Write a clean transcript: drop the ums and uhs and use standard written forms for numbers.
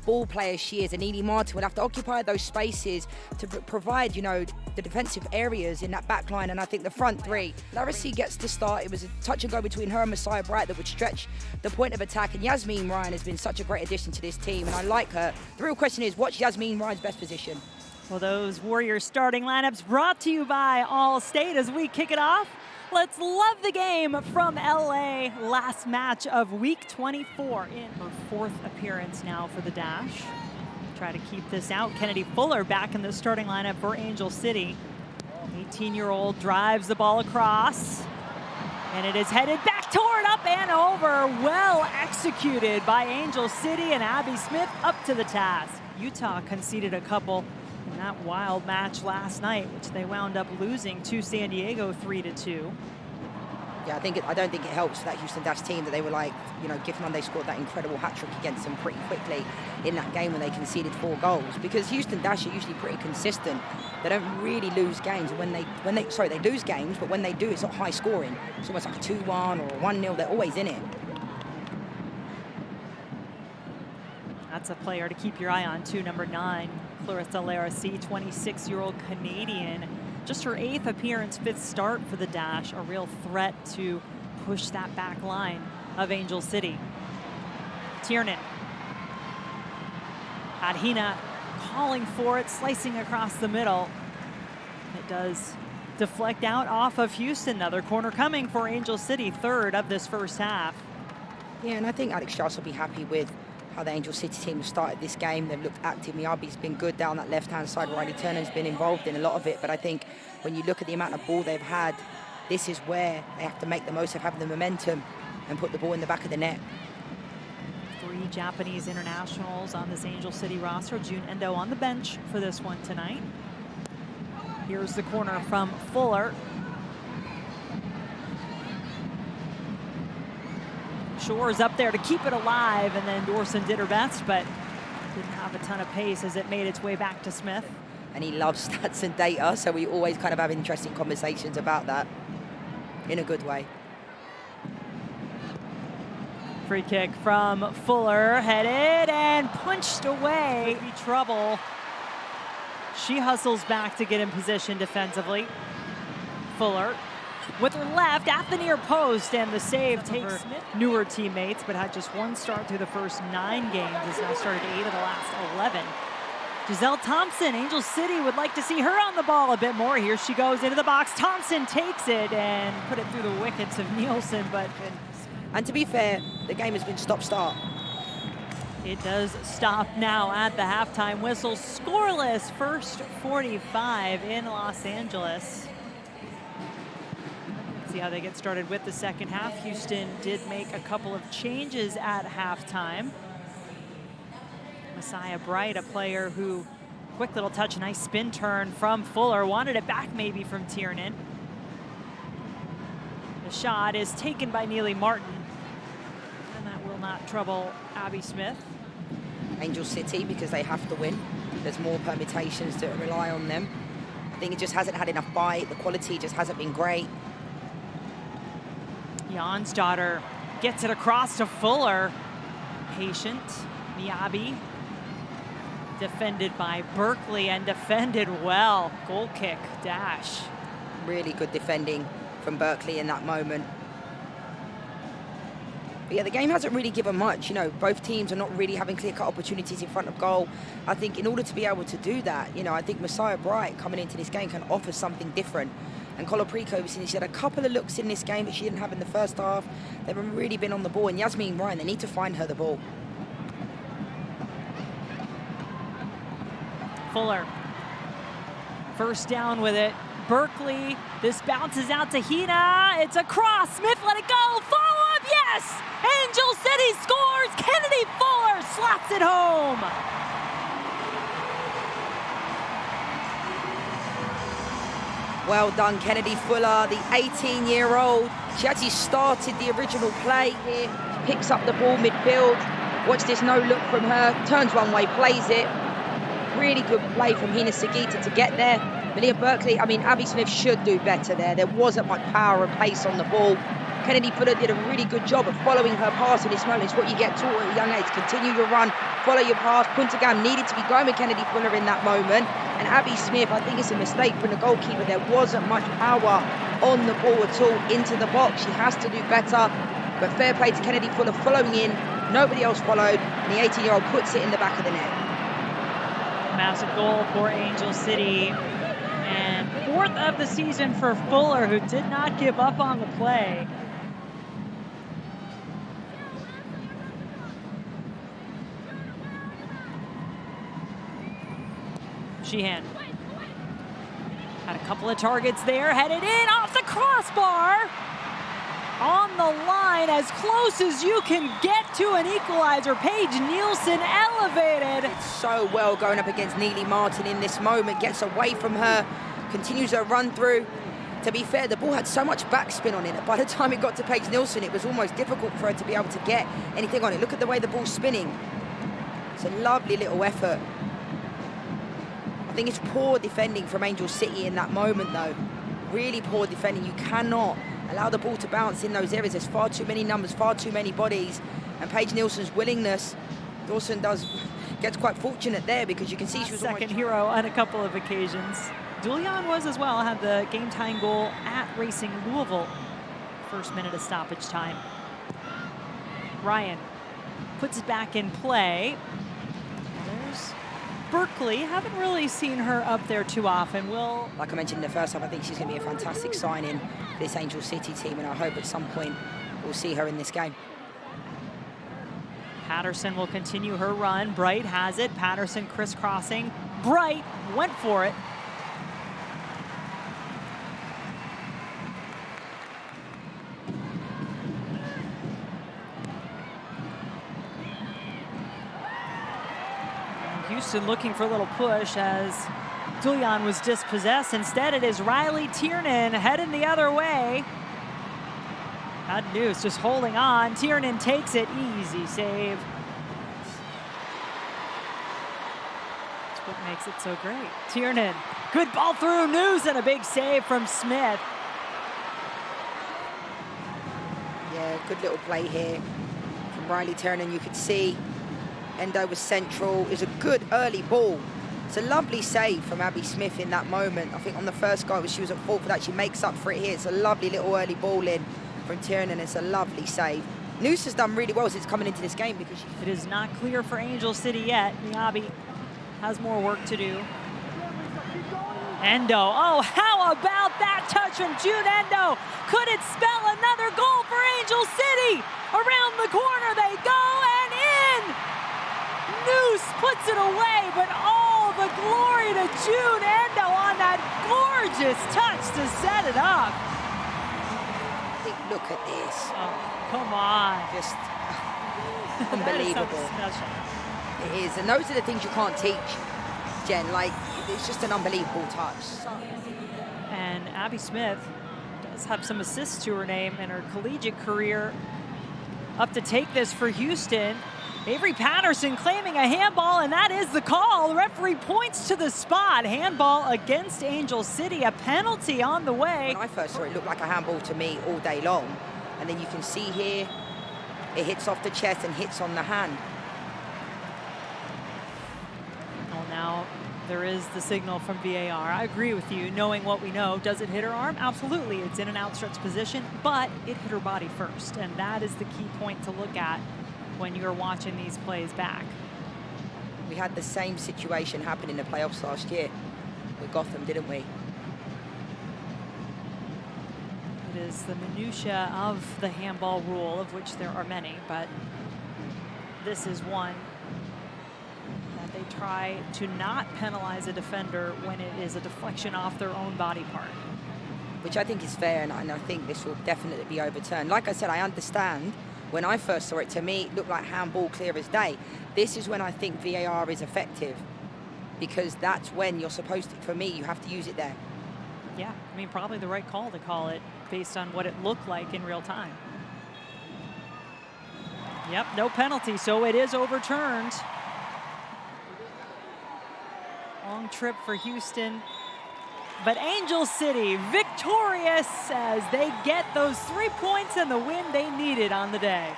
ball player she is, and Neely Martin will have to occupy those spaces to provide, you know, the defensive areas in that back line. And I think the front three, Larissy gets to start. It was a touch and go between her and Maiara Bright that would stretch the point of attack. And Yasmin Ryan has been such a great addition to this team, and I like her. The real question is, what's Yasmin Ryan's best position? Well, those Warriors starting lineups brought to you by Allstate as we kick it off. Let's love the game from LA. Last match of week 24 in her 4th appearance now for the Dash. Try to keep this out. Kennedy Fuller back in the starting lineup for Angel City. 18-year-old drives the ball across. And it is headed back toward up and over. Well executed by Angel City, and Abby Smith up to the task. Utah conceded a couple in that wild match last night, which they wound up losing to San Diego 3-2. Yeah, I don't think it helps that Houston Dash team that they were like, you know, Gift Monday scored that incredible hat-trick against them pretty quickly in that game when they conceded 4 goals, because Houston Dash are usually pretty consistent. They don't really lose games. When they lose games, but when they do, it's not high scoring. It's almost like a 2-1 or a 1-0. They're always in it. That's a player to keep your eye on too, number 9, Clarissa Larissy, 26-year-old Canadian. Just her 8th appearance, 5th start for the Dash. A real threat to push that back line of Angel City. Tiernan. Adhina calling for it, slicing across the middle. It does deflect out off of Houston. Another corner coming for Angel City, 3rd of this first half. Yeah, and I think Alex Strauss will be happy with how the Angel City team started this game. They've looked active. Miyabi's been good down that left-hand side. Riley Turner's been involved in a lot of it. But I think when you look at the amount of ball they've had, this is where they have to make the most of having the momentum and put the ball in the back of the net. 3 Japanese internationals on this Angel City roster. June Endo on the bench for this one tonight. Here's the corner from Fuller. Shores up there to keep it alive, and then Dorson did her best, but didn't have a ton of pace as it made its way back to Smith. And he loves stats and data, so we always kind of have interesting conversations about that in a good way. Free kick from Fuller, headed and punched away. Could be trouble. She hustles back to get in position defensively. Fuller with her left at the near post, and the save takes newer teammates, but had just 1 start through the first 9 games. Has now started 8 of the last 11. Giselle Thompson, Angel City would like to see her on the ball a bit more. Here she goes into the box. Thompson takes it and put it through the wickets of Nielsen, but... And to be fair, the game has been stop-start. It does stop now at the halftime whistle. Scoreless, first 45 in Los Angeles. See how they get started with the second half. Houston did make a couple of changes at halftime. Maiara Bright, a player who, quick little touch, nice spin turn from Fuller. Wanted it back maybe from Tiernan. The shot is taken by Neely Martin, and that will not trouble Abby Smith. Angel City, because they have to win. There's more permutations to rely on them. I think it just hasn't had enough bite. The quality just hasn't been great. Jonsdottir gets it across to Fuller. Patient. Miyabi defended by Berkeley and defended well. Goal kick, Dash. Really good defending from Berkeley in that moment. But yeah, the game hasn't really given much. You know, both teams are not really having clear-cut opportunities in front of goal. I think in order to be able to do that, you know, I think Maiara Bright coming into this game can offer something different. And Koloprico, she had a couple of looks in this game that she didn't have in the first half. They haven't really been on the ball. And Yasmin Ryan, they need to find her the ball. Fuller. First down with it. Berkeley. This bounces out to Hina. It's a cross. Smith let it go. Follow up. Yes! Angel City scores. Kennedy Fuller slots it home. Well done, Kennedy Fuller, the 18-year-old. She actually started the original play here. She picks up the ball midfield. Watch this no-look from her. Turns one way, plays it. Really good play from Hina Sagita to get there. Malia Berkeley, I mean, Abby Smith should do better there. There wasn't much power and pace on the ball. Kennedy Fuller did a really good job of following her pass in this moment. It's what you get taught at a young age. Continue your run, follow your pass. Puntagam needed to be going with Kennedy Fuller in that moment. And Abby Smith, I think it's a mistake from the goalkeeper. There wasn't much power on the ball at all into the box. She has to do better. But fair play to Kennedy Fuller following in. Nobody else followed. And the 18-year-old puts it in the back of the net. Massive goal for Angel City. And 4th of the season for Fuller, who did not give up on the play. Sheehan had a couple of targets there, headed in off the crossbar. On the line, as close as you can get to an equalizer. Paige Nielsen elevated. It's so well going up against Neely Martin in this moment. Gets away from her, continues her run through. To be fair, the ball had so much backspin on it that by the time it got to Paige Nielsen, it was almost difficult for her to be able to get anything on it. Look at the way the ball's spinning. It's a lovely little effort. I think it's poor defending from Angel City in that moment, though. Really poor defending. You cannot allow the ball to bounce in those areas. There's far too many numbers, far too many bodies. And Paige Nielsen's willingness, Dawson gets quite fortunate there because you can see she was second hero on a couple of occasions. Dulian was as well, had the game-tying goal at Racing Louisville. First minute of stoppage time. Ryan puts it back in play. There's Berkeley. Haven't really seen her up there too often. Like I mentioned in the first half, I think she's going to be a fantastic signing for this Angel City team, and I hope at some point we'll see her in this game. Patterson will continue her run. Bright has it. Patterson crisscrossing. Bright went for it. Houston looking for a little push as Dulian was dispossessed. Instead, it is Riley Tiernan heading the other way. Had Niehues just holding on. Tiernan takes it. Easy save. That's what makes it so great. Tiernan, good ball through Niehues and a big save from Smith. Yeah, good little play here from Riley Tiernan. You could see Endo was central. It was a good early ball. It's a lovely save from Abby Smith in that moment. I think on the first goal, she was at fault for that. She makes up for it here. It's a lovely little early ball in from Tiernan. It's a lovely save. Niehues has done really well since coming into this game because it is not clear for Angel City yet. Miyabi has more work to do. Endo, oh, how about that touch from June Endo? Could it spell another goal for Angel City? Around the corner they go and in! Niehues puts it away, but all the glory to June Endo on that gorgeous touch to set it up. Look at this. Oh, come on. Just unbelievable. It is, and those are the things you can't teach, Jen. Like, it's just an unbelievable touch. And Abby Smith does have some assists to her name in her collegiate career. Up to take this for Houston. Avery Patterson claiming a handball, and that is the call. The referee points to the spot. Handball against Angel City, a penalty on the way. When I first saw it, it looked like a handball to me all day long. And then you can see here, it hits off the chest and hits on the hand. Well, now there is the signal from VAR. I agree with you, knowing what we know. Does it hit her arm? Absolutely. It's in an outstretched position, but it hit her body first. And that is the key point to look at when you're watching these plays back. We had the same situation happen in the playoffs last year with Gotham, didn't we? It is the minutia of the handball rule, of which there are many, but this is one that they try to not penalize a defender when it is a deflection off their own body part. Which I think is fair, and I think this will definitely be overturned. Like I said, I understand. When I first saw it, to me, it looked like handball clear as day. This is when I think VAR is effective, because that's when you're supposed to, for me, you have to use it there. Yeah, I mean, probably the right call to call it based on what it looked like in real time. Yep, no penalty, so it is overturned. Long trip for Houston. But Angel City victorious as they get those 3 points and the win they needed on the day.